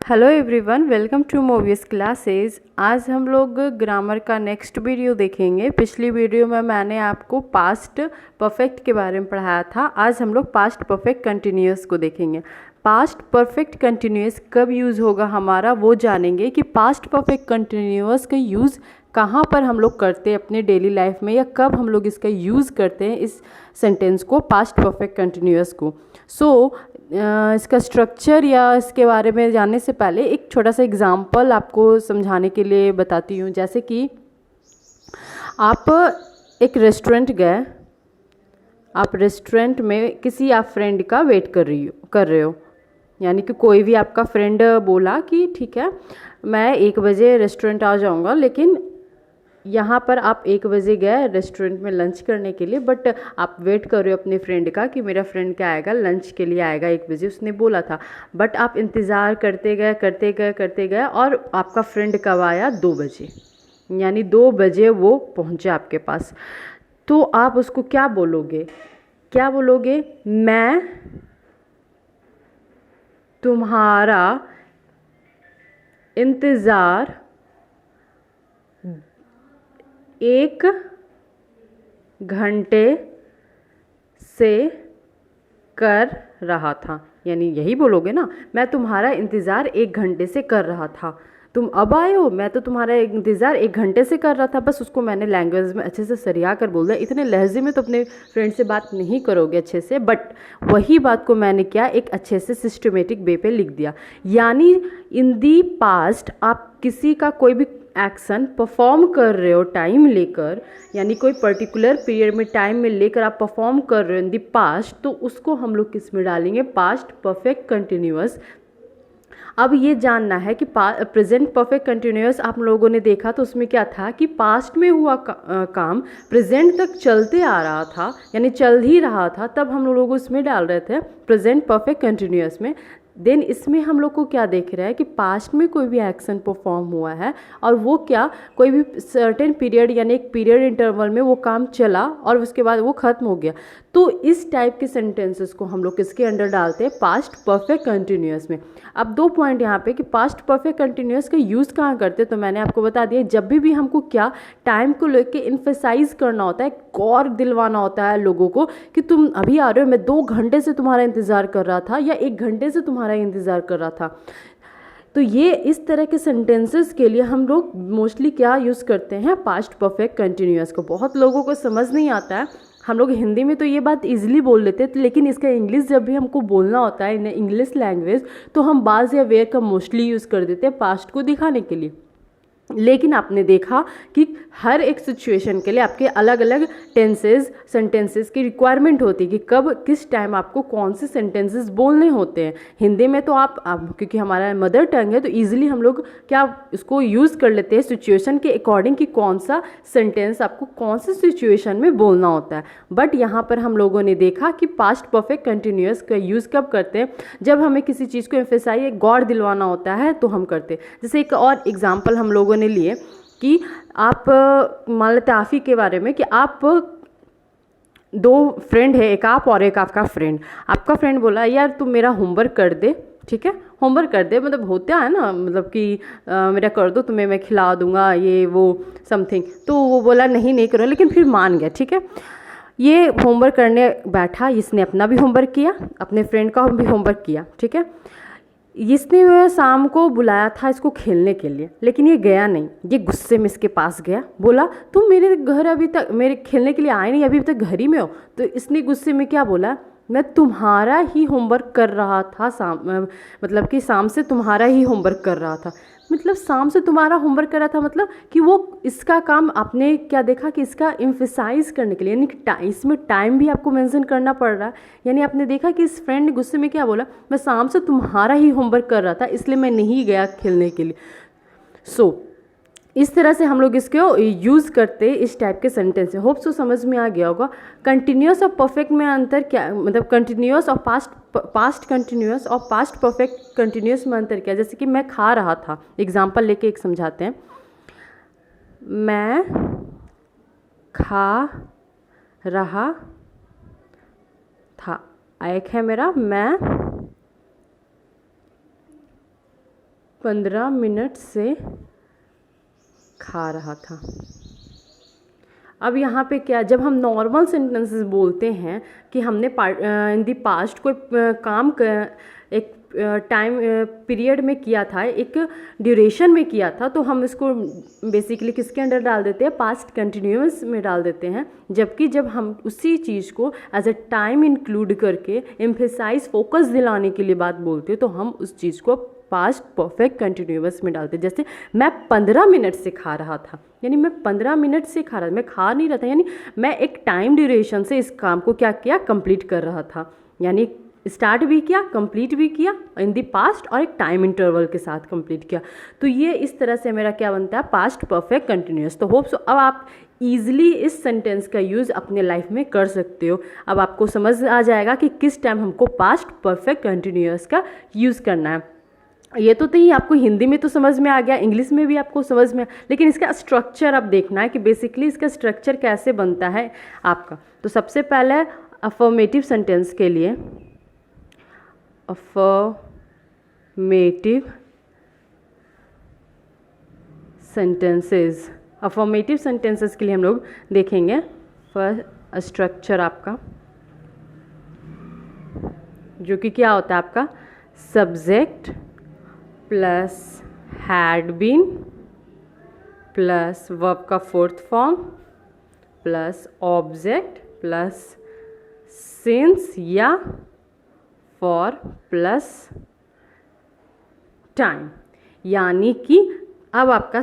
Hello everyone, welcome to movies classes. आज हम लोग ग्रामर का नेक्स्ट वीडियो देखेंगे। पिछली वीडियो में मैंने आपको पास्ट परफेक्ट के बारे में पढ़ाया था। आज हम लोग पास्ट परफेक्ट कंटिन्यूअस को देखेंगे। पास्ट परफेक्ट कंटिन्यूअस कब यूज़ होगा हमारा वो जानेंगे कि पास्ट परफेक्ट कंटिन्यूअस का यूज़ कहाँ पर हम लोग करते हैं अपने डेली लाइफ में, या कब हम लोग इसका यूज़ करते हैं इस सेंटेंस को, पास्ट परफेक्ट कंटिन्यूअस को। इसका स्ट्रक्चर या इसके बारे में जानने से पहले एक छोटा सा एग्जांपल आपको समझाने के लिए बताती हूँ। जैसे कि आप एक रेस्टोरेंट गए, आप रेस्टोरेंट में किसी आप फ्रेंड का वेट कर रहे हो, यानी कि कोई भी आपका फ्रेंड बोला कि ठीक है मैं 1 बजे रेस्टोरेंट आ जाऊँगा, लेकिन यहाँ पर आप 1 बजे गए रेस्टोरेंट में लंच करने के लिए, बट आप वेट कर रहे हो अपने फ्रेंड का कि मेरा फ्रेंड क्या आएगा, लंच के लिए आएगा 1 बजे उसने बोला था। बट आप इंतज़ार करते गए और आपका फ्रेंड कब आया, 2 बजे, यानी 2 बजे वो पहुँचा आपके पास। तो आप उसको क्या बोलोगे? मैं तुम्हारा इंतज़ार 1 घंटे से कर रहा था, यानी यही बोलोगे ना, मैं तुम्हारा इंतज़ार 1 घंटे से कर रहा था, तुम अब आए हो, मैं तो तुम्हारा इंतज़ार 1 घंटे से कर रहा था। बस उसको मैंने लैंग्वेज में अच्छे से सरिया कर बोल दिया। इतने लहजे में तो अपने फ्रेंड से बात नहीं करोगे अच्छे से, बट वही बात को मैंने क्या एक अच्छे से सिस्टमेटिक वे पे लिख दिया। यानी इन दी पास्ट आप किसी का कोई भी एक्शन परफॉर्म कर रहे हो टाइम लेकर, यानी कोई पर्टिकुलर पीरियड में टाइम में लेकर आप परफॉर्म कर रहे हो इन दी पास्ट, तो उसको हम लोग किस में डालेंगे, पास्ट परफेक्ट कंटिन्यूअस। अब ये जानना है कि प्रेजेंट परफेक्ट कंटिन्यूअस आप लोगों ने देखा तो उसमें क्या था कि पास्ट में हुआ काम प्रेजेंट तक चलते आ रहा था, यानी चल ही रहा था, तब हम लोग उसमें डाल रहे थे प्रेजेंट परफेक्ट कंटिन्यूअस में। देन इसमें हम लोग को क्या देख रहा है कि पास्ट में कोई भी एक्शन परफॉर्म हुआ है और वो क्या कोई भी सर्टेन पीरियड यानी एक पीरियड इंटरवल में वो काम चला और उसके बाद वो ख़त्म हो गया। तो इस टाइप के सेंटेंसेस को हम लोग किसके अंडर डालते हैं, पास्ट परफेक्ट कंटिन्यूअस में। अब 2 पॉइंट यहाँ पे कि पास्ट परफेक्ट कंटिन्यूअस का यूज़ कहाँ करते हैं, तो मैंने आपको बता दिया। जब भी हमको क्या टाइम को लेके इन्फेसाइज करना होता है, गौर दिलवाना होता है लोगों को कि तुम अभी आ रहे हो, मैं 2 घंटे से तुम्हारा इंतज़ार कर रहा था, या 1 घंटे से तुम्हारा इंतज़ार कर रहा था। तो ये इस तरह के सेंटेंसेस के लिए हम लोग मोस्टली क्या यूज़ करते हैं, पास्ट परफेक्ट कंटिन्यूअस को। बहुत लोगों को समझ नहीं आता है। हम लोग हिंदी में तो ये बात इजीली बोल लेते हैं, लेकिन इसका इंग्लिश जब भी हमको बोलना होता है इन इंग्लिश लैंग्वेज, तो हम बाज या वेयर का मोस्टली यूज़ कर देते हैं पास्ट को दिखाने के लिए। लेकिन आपने देखा कि हर एक सिचुएशन के लिए आपके अलग अलग सेंटेंसेस की रिक्वायरमेंट होती है कि कब किस टाइम आपको कौन से सेंटेंसेस बोलने होते हैं। हिंदी में तो आप क्योंकि हमारा मदर टंग है तो इजीली हम लोग क्या इसको यूज़ कर लेते हैं सिचुएशन के अकॉर्डिंग कि कौन सा सेंटेंस आपको कौन से सिचुएशन में बोलना होता है। बट यहाँ पर हम लोगों ने देखा कि पास्ट परफेक्ट कंटिन्यूअस का यूज़ कब करते हैं, जब हमें किसी चीज़ को एम्फेसाइज गौर दिलवाना होता है तो हम करते हैं। जैसे एक और एग्जाम्पल हम लोगों ने लिए कि आप मान लेते हैं आप ही के बारे में कि आप 2 फ्रेंड है, एक आप और एक आपका फ्रेंड। आपका फ्रेंड बोला यार तुम मेरा होमवर्क कर दे, ठीक है होमवर्क कर दे, मतलब होता है ना, मतलब कि मेरा कर दो, तुम्हें मैं खिला दूंगा ये वो समथिंग। तो वो बोला नहीं करो, लेकिन फिर मान गया, ठीक है। ये होमवर्क करने बैठा, इसने अपना भी होमवर्क किया, अपने फ्रेंड का भी होमवर्क किया, ठीक है। इसने शाम को बुलाया था इसको खेलने के लिए, लेकिन ये गया नहीं। ये गुस्से में इसके पास गया, बोला तुम मेरे घर अभी तक मेरे खेलने के लिए आए नहीं, अभी तक घर ही में हो। तो इसने गुस्से में क्या बोला, मैं तुम्हारा ही होमवर्क कर रहा था, मतलब कि शाम से तुम्हारा ही होमवर्क कर रहा था। मतलब शाम से तुम्हारा होमवर्क कर रहा था, मतलब कि वो इसका काम आपने क्या देखा कि इसका एम्फेसाइज करने के लिए, यानी इसमें टाइम भी आपको मेंशन करना पड़ रहा है। यानी आपने देखा कि इस फ्रेंड गुस्से में क्या बोला, मैं शाम से तुम्हारा ही होमवर्क कर रहा था इसलिए मैं नहीं गया खेलने के लिए। इस तरह से हम लोग इसको यूज़ करते इस टाइप के सेंटेंस है। होप सो समझ में आ गया होगा। कंटिन्यूअस और परफेक्ट में अंतर क्या, मतलब कंटिन्यूअस और पास्ट कंटिन्यूअस और पास्ट परफेक्ट कंटिन्यूअस में अंतर क्या। जैसे कि मैं खा रहा था, एग्जांपल लेके एक समझाते हैं। मैं खा रहा था, एक है मेरा मैं 15 मिनट से खा रहा था। अब यहाँ पे क्या, जब हम नॉर्मल सेंटेंसेस बोलते हैं कि हमने इन दी पास्ट कोई काम एक टाइम पीरियड में किया था, एक ड्यूरेशन में किया था, तो हम इसको बेसिकली किसके अंडर डाल देते हैं, पास्ट कंटिन्यूअस में डाल देते हैं। जबकि जब हम उसी चीज़ को एज अ टाइम इंक्लूड करके एम्फेसाइज फोकस दिलाने के लिए बात बोलते हैं, तो हम उस चीज़ को पास्ट परफेक्ट कंटिन्यूअस में डालते हैं। जैसे मैं 15 मिनट से खा रहा था, यानी मैं 15 मिनट से खा रहा था, मैं खा नहीं रहा था, यानी मैं एक टाइम ड्यूरेशन से इस काम को क्या किया, कंप्लीट कर रहा था। यानी स्टार्ट भी किया, कंप्लीट भी किया इन दी पास्ट, और एक टाइम इंटरवल के साथ कंप्लीट किया। तो ये इस तरह से मेरा क्या बनता है, पास्ट परफेक्ट कंटिन्यूअस। तो होप सो अब आप ईजिली इस सेंटेंस का यूज़ अपने लाइफ में कर सकते हो। अब आपको समझ आ जाएगा कि किस टाइम हमको पास्ट परफेक्ट कंटिन्यूअस का यूज़ करना है। ये तो ही आपको हिंदी में तो समझ में आ गया, इंग्लिश में भी आपको समझ में, लेकिन इसका स्ट्रक्चर अब देखना है कि बेसिकली इसका स्ट्रक्चर कैसे बनता है आपका। तो सबसे पहले अफर्मेटिव सेंटेंस के लिए अफर्मेटिव सेंटेंसेस के लिए हम लोग देखेंगे फर्स्ट स्ट्रक्चर आपका, जो कि क्या होता है आपका, subject plus had been plus verb का fourth form plus object plus since या फॉर प्लस टाइम। यानी कि अब आपका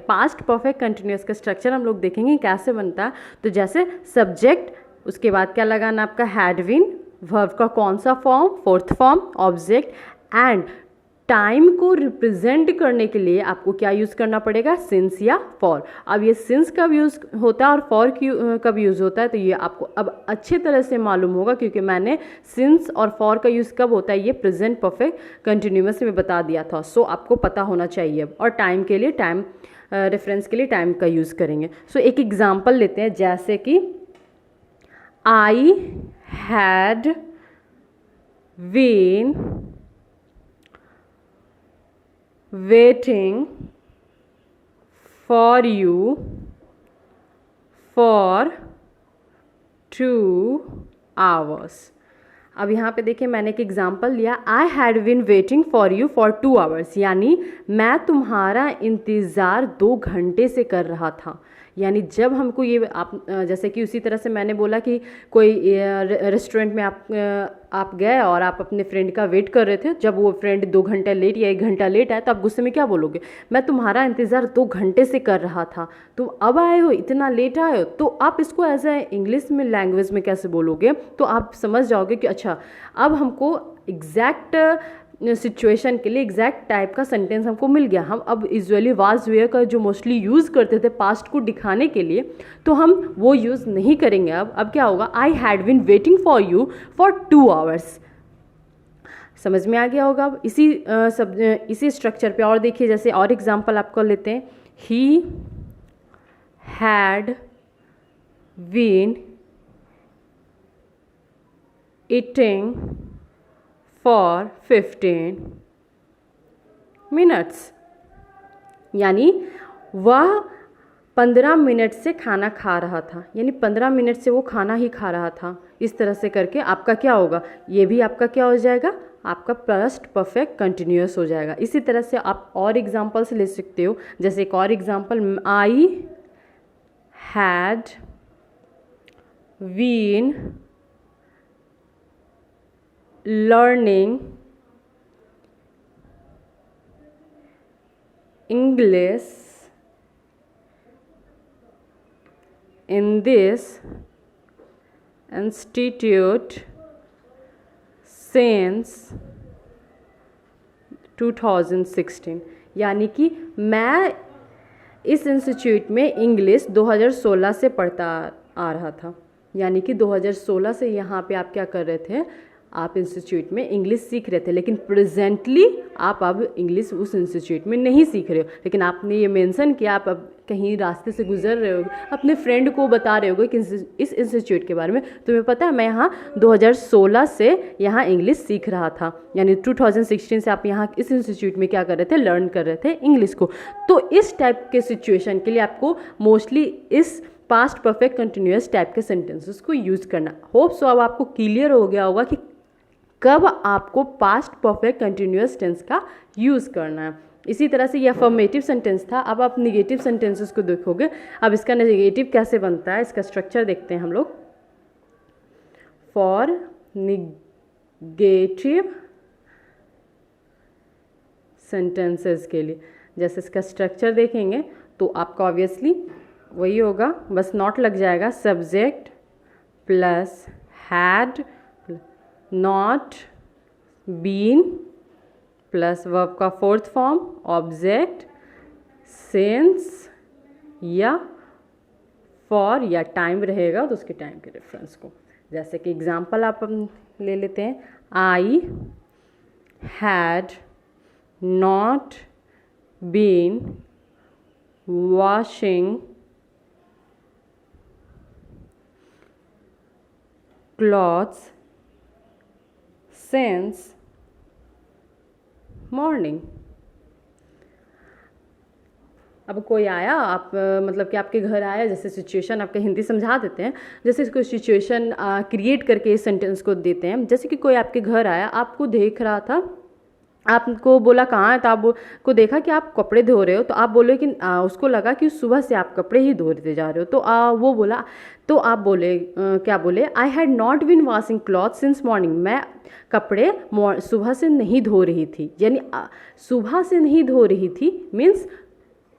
पास्ट परफेक्ट कंटिन्यूअस का स्ट्रक्चर हम लोग देखेंगे कैसे बनता है। तो जैसे सब्जेक्ट, उसके बाद क्या लगाना आपका, हैड बीन, वर्ब का कौन सा form, fourth form, object, and time को रिप्रेजेंट करने के लिए आपको क्या यूज़ करना पड़ेगा, सिंस या फॉर। अब ये सिंस कब यूज़ होता है और फॉर कब यूज़ होता है, तो ये आपको अब अच्छे तरह से मालूम होगा, क्योंकि मैंने सिंस और फॉर का यूज़ कब होता है ये प्रेजेंट परफेक्ट कंटिन्यूअस में बता दिया था। सो आपको पता होना चाहिए। और टाइम के लिए, टाइम रेफरेंस के लिए टाइम का यूज़ करेंगे। सो एक एग्जाम्पल लेते हैं, जैसे कि I had been waiting for you for 2 hours। अब यहाँ पे देखिए मैंने एक एग्जाम्पल लिया, I had been waiting for you for 2 hours, यानी मैं तुम्हारा इंतज़ार 2 घंटे से कर रहा था। यानी जब हमको ये जैसे कि उसी तरह से मैंने बोला कि कोई रेस्टोरेंट में आप गए और आप अपने फ्रेंड का वेट कर रहे थे, जब वो फ्रेंड 2 घंटा लेट या 1 घंटा लेट आए, तो आप गुस्से में क्या बोलोगे, मैं तुम्हारा इंतज़ार 2 घंटे से कर रहा था, तुम अब आए हो, इतना लेट आए हो। तो आप इसको एज ए इंग्लिश में लैंग्वेज में कैसे बोलोगे, तो आप समझ जाओगे कि अच्छा अब हमको एग्जैक्ट सिचुएशन के लिए एग्जैक्ट टाइप का सेंटेंस हमको मिल गया। हम अब यूजुअली वाज वेयर का जो मोस्टली यूज़ करते थे पास्ट को दिखाने के लिए, तो हम वो यूज़ नहीं करेंगे। अब क्या होगा, I had been waiting for you for 2 hours। समझ में आ गया होगा। अब इसी स्ट्रक्चर पे और देखिए, जैसे और एग्जांपल आपको लेते हैं, he had been eating for 15 minutes, यानी वह 15 मिनट से खाना खा रहा था, यानी 15 मिनट से वो खाना ही खा रहा था। इस तरह से करके आपका क्या होगा, ये भी आपका क्या हो जाएगा, आपका पास्ट परफेक्ट कंटिन्यूअस हो जाएगा। इसी तरह से आप और एग्जांपल्स ले सकते हो। जैसे एक और example, I had been learning English in this institute since 2016, यानी कि मैं इस इंस्टीट्यूट में इंग्लिश 2016 से पढ़ता आ रहा था। यानी कि 2016 से यहाँ पे आप क्या कर रहे थे, आप इंस्टीट्यूट में इंग्लिश सीख रहे थे, लेकिन प्रेजेंटली आप अब इंग्लिश उस इंस्टीट्यूट में नहीं सीख रहे हो, लेकिन आपने ये मेंशन किया आप अब कहीं रास्ते से गुजर रहे हो, अपने फ्रेंड को बता रहे हो कि इस इंस्टीट्यूट के बारे में, तुम्हें पता है मैं यहाँ 2016 से यहाँ इंग्लिश सीख रहा था, यानी 2016 से आप यहाँ इस इंस्टीट्यूट में क्या कर रहे थे, लर्न कर रहे थे इंग्लिश को। तो इस टाइप के सिचुएशन के लिए आपको मोस्टली इस पास्ट परफेक्ट कंटिन्यूअस टाइप के सेंटेंसेस को यूज़ करना। होप सो अब आपको क्लियर हो गया होगा कि कब आपको पास्ट परफेक्ट कंटिन्यूअस टेंस का यूज़ करना है। इसी तरह से ये अफर्मेटिव सेंटेंस था। अब आप निगेटिव सेंटेंसेस को देखोगे। अब इसका निगेटिव कैसे बनता है, इसका स्ट्रक्चर देखते हैं हम लोग। फॉर निगेटिव सेंटेंसेस के लिए जैसे इसका स्ट्रक्चर देखेंगे तो आपका ऑब्वियसली वही होगा, बस नॉट लग जाएगा, subject plus had not been plus verb का फोर्थ फॉर्म ऑब्जेक्ट सिंस या फॉर या टाइम रहेगा तो उसके टाइम के रेफरेंस को। जैसे कि एग्जांपल आप ले लेते हैं, I had not been washing clothes since morning. अब कोई आया, आप मतलब कि आपके घर आया, जैसे सिचुएशन आपका हिंदी समझा देते हैं, जैसे कोई सिचुएशन क्रिएट करके इस सेंटेंस को देते हैं। जैसे कि कोई आपके घर आया, आपको देख रहा था, आपको बोला कहाँ है, तो आपको देखा कि आप कपड़े धो रहे हो, तो आप बोले कि उसको लगा कि सुबह से आप कपड़े ही धोते जा रहे हो, तो वो बोला, तो आप बोले क्या बोले, I had not been washing cloth since morning, मैं कपड़े सुबह से नहीं धो रही थी। यानी सुबह से नहीं धो रही थी मीन्स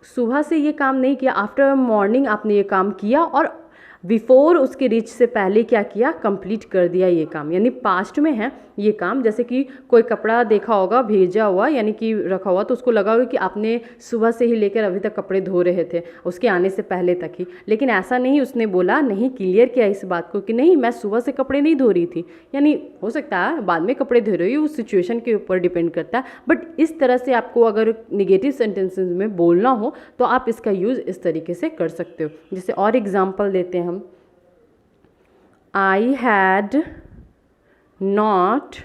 सुबह से ये काम नहीं किया, आफ्टर मॉर्निंग आपने ये काम किया और बिफोर उसके रीच से पहले क्या किया, कंप्लीट कर दिया ये काम, यानी पास्ट में है ये काम। जैसे कि कोई कपड़ा देखा होगा भेजा हुआ यानी कि रखा हुआ, तो उसको लगा होगा कि आपने सुबह से ही लेकर अभी तक कपड़े धो रहे थे उसके आने से पहले तक ही, लेकिन ऐसा नहीं, उसने बोला नहीं, क्लियर किया इस बात को कि नहीं मैं सुबह से कपड़े नहीं धो रही थी, यानी हो सकता है बाद में कपड़े धो रही हो, उस सिचुएशन के ऊपर डिपेंड करता है। बट इस तरह से आपको अगर निगेटिव सेंटेंसेस में बोलना हो तो आप इसका यूज़ इस तरीके से कर सकते हो। जैसे और एग्जाम्पल देते हैं हम, I had not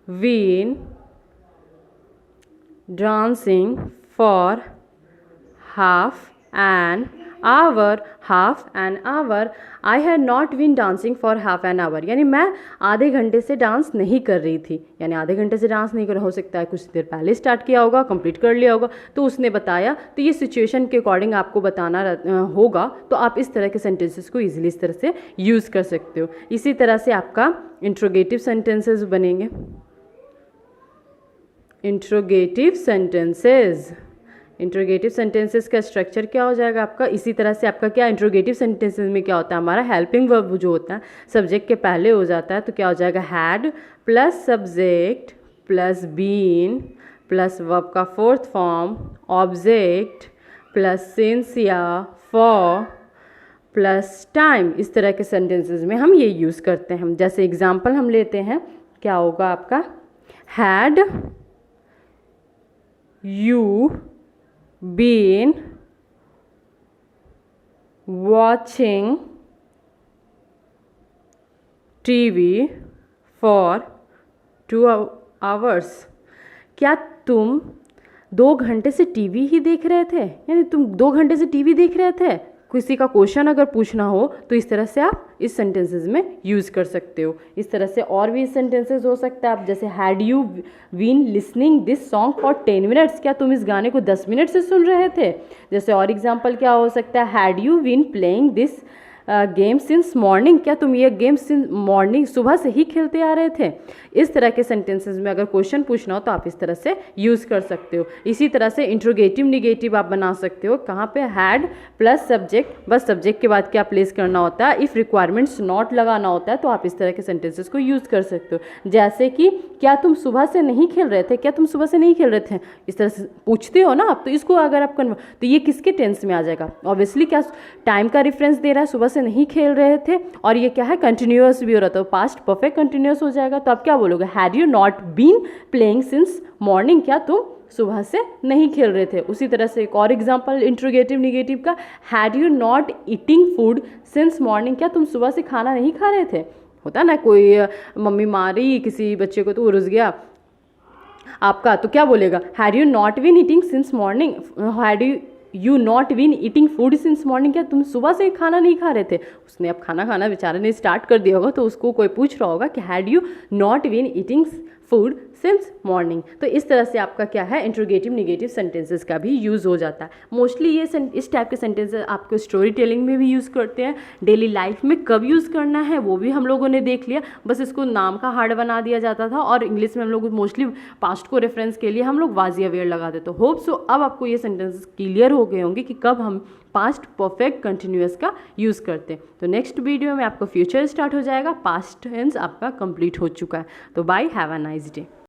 been dancing for half an hour. I had not been dancing for half an hour, यानी मैं आधे घंटे से डांस नहीं कर रही थी, यानी आधे घंटे से डांस नहीं कर, हो सकता है कुछ देर पहले स्टार्ट किया होगा, कंप्लीट कर लिया होगा, तो उसने बताया। तो ये सिचुएशन के अकॉर्डिंग आपको बताना होगा, तो आप इस तरह के सेंटेंसेस को ईजिली इस तरह से यूज़ कर सकते हो। इसी तरह से आपका इंट्रोगेटिव सेंटेंसेस बनेंगे। इंट्रोगेटिव सेंटेंसेस का स्ट्रक्चर क्या हो जाएगा आपका, इसी तरह से आपका क्या, इंट्रोगेटिव सेंटेंसेस में क्या होता है, हमारा हेल्पिंग वर्ब जो होता है सब्जेक्ट के पहले हो जाता है, तो क्या हो जाएगा, had plus subject plus been plus verb का fourth form object plus since या फॉर प्लस टाइम। इस तरह के सेंटेंसेस में हम ये यूज़ करते हैं। जैसे एग्जाम्पल हम लेते हैं, क्या होगा आपका, had you been watching TV for 2 hours, क्या तुम 2 घंटे से टीवी ही देख रहे थे, यानी तुम 2 घंटे से टीवी देख रहे थे। किसी का क्वेश्चन अगर पूछना हो तो इस तरह से आप इस सेंटेंसेस में यूज़ कर सकते हो। इस तरह से और भी सेंटेंसेस हो सकता है आप, जैसे had you been listening this song for 10 minutes, क्या तुम इस गाने को 10 मिनट से सुन रहे थे। जैसे और एग्जांपल क्या हो सकता है, had you been playing this game since morning, क्या तुम ये गेम सिंस मॉर्निंग सुबह से ही खेलते आ रहे थे। इस तरह के सेंटेंसेस में अगर क्वेश्चन पूछना हो तो आप इस तरह से यूज़ कर सकते हो। इसी तरह से इंट्रोगेटिव निगेटिव आप बना सकते हो, कहाँ पे, हैड प्लस सब्जेक्ट, बस सब्जेक्ट के बाद क्या प्लेस करना होता है, इफ़ रिक्वायरमेंट्स नॉट लगाना होता है, तो आप इस तरह के सेंटेंसेस को यूज़ कर सकते हो। जैसे कि क्या तुम सुबह से नहीं खेल रहे थे, क्या तुम सुबह से नहीं खेल रहे थे, इस तरह से पूछते हो ना आप, तो इसको अगर आप तो ये किसके टेंस में आ जाएगा, ऑब्वियसली क्या टाइम का रेफरेंस दे रहा है, सुबह से नहीं खेल रहे थे, और ये क्या है, कंटिन्यूअस भी हो रहा था, तो पास्ट परफेक्ट कंटिन्यूअस हो जाएगा। तो आप क्या बोलोगे, had you not been playing since morning, क्या तुम सुबह से नहीं खेल रहे थे। उसी तरह से एक और एग्जांपल इंट्रोगेटिव निगेटिव का, had you not eating food since morning, क्या तुम सुबह से खाना नहीं खा रहे थे। होता ना, कोई मम्मी मारी किसी बच्चे को तो वो रुस गया आपका, तो क्या बोलेगा, had you not been eating since morning, had you not been eating food since morning, क्या तुम सुबह से खाना नहीं खा रहे थे। उसने अब खाना खाना बेचारे ने स्टार्ट कर दिया होगा, तो उसको कोई पूछ रहा होगा कि had you not been eating food since morning. तो इस तरह से आपका क्या है, इंट्रोगेटिव निगेटिव सेंटेंसेस का भी यूज़ हो जाता है। मोस्टली ये इस टाइप के सेंटेंसेस आपको स्टोरी टेलिंग में भी यूज़ करते हैं, डेली लाइफ में कब यूज़ करना है वो भी हम लोगों ने देख लिया, बस इसको नाम का हार्ड बना दिया जाता था, और इंग्लिश में हम लोग मोस्टली पास्ट को रेफरेंस के लिए हम लोग वाज या वेयर लगाते। तो होप सो अब आपको ये सेंटेंसेस क्लियर हो गए होंगे कि कब हम पास्ट परफेक्ट कंटिन्यूअस का यूज़ करते हैं। तो नेक्स्ट वीडियो में आपको फ्यूचर स्टार्ट हो जाएगा, पास्ट टेंस आपका कंप्लीट हो चुका है। तो bye, have a nice day.